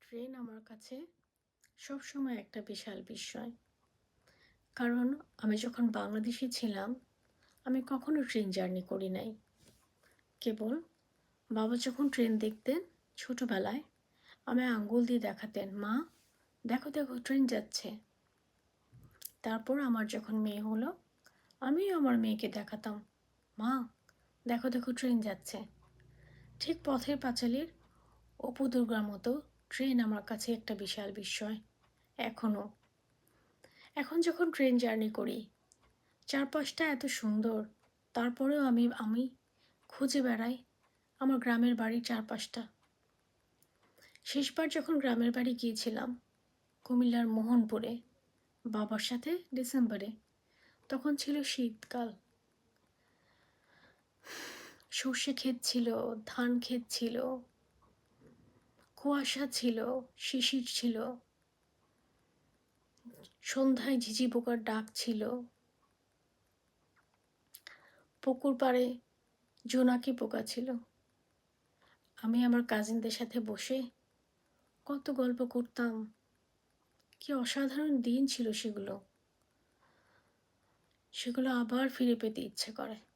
Train আমার কাছে সবসময় একটা বিশাল বিস্ময়। কারণ আমি যখন বাংলাদেশে ছিলাম, আমি কখনো ট্রেন জার্নি করি নাই। কেবল বাবা যখন ট্রেন দেখতেন ছোটবেলায়, আমায় আঙ্গুল দিয়ে দেখাতেন, মা দেখো দেখো ট্রেন যাচ্ছে। তারপর আমার যখন মেয়ে হলো, আমিও আমার মেয়েকে দেখাতাম, মা দেখো দেখো ট্রেন যাচ্ছে। ঠিক পথের পাঁচালীর অপু দুর্গার মতো ট্রেন আমার কাছে একটা বিশাল বিস্ময় এখনও। এখন যখন ট্রেন জার্নি করি, চারপাশটা এত সুন্দর, তারপরেও আমি খুঁজে বেড়াই আমার গ্রামের বাড়ির চারপাশটা। শেষবার যখন গ্রামের বাড়ি গিয়েছিলাম কুমিল্লার মোহনপুরে বাবার সাথে ডিসেম্বরে, তখন ছিল শীতকাল। সর্ষে ক্ষেত ছিল, ধান ক্ষেত ছিল, কুয়াশা ছিল, শিশির ছিল, সন্ধ্যায় ঝিঝি পোকার ডাক ছিল, পুকুর পাড়ে জোনাকি পোকা ছিল। আমি আমার কাজিনদের সাথে বসে কত গল্প করতাম। কি অসাধারণ দিন ছিল সেগুলো। সেগুলো আবার ফিরে পেতে ইচ্ছে করে।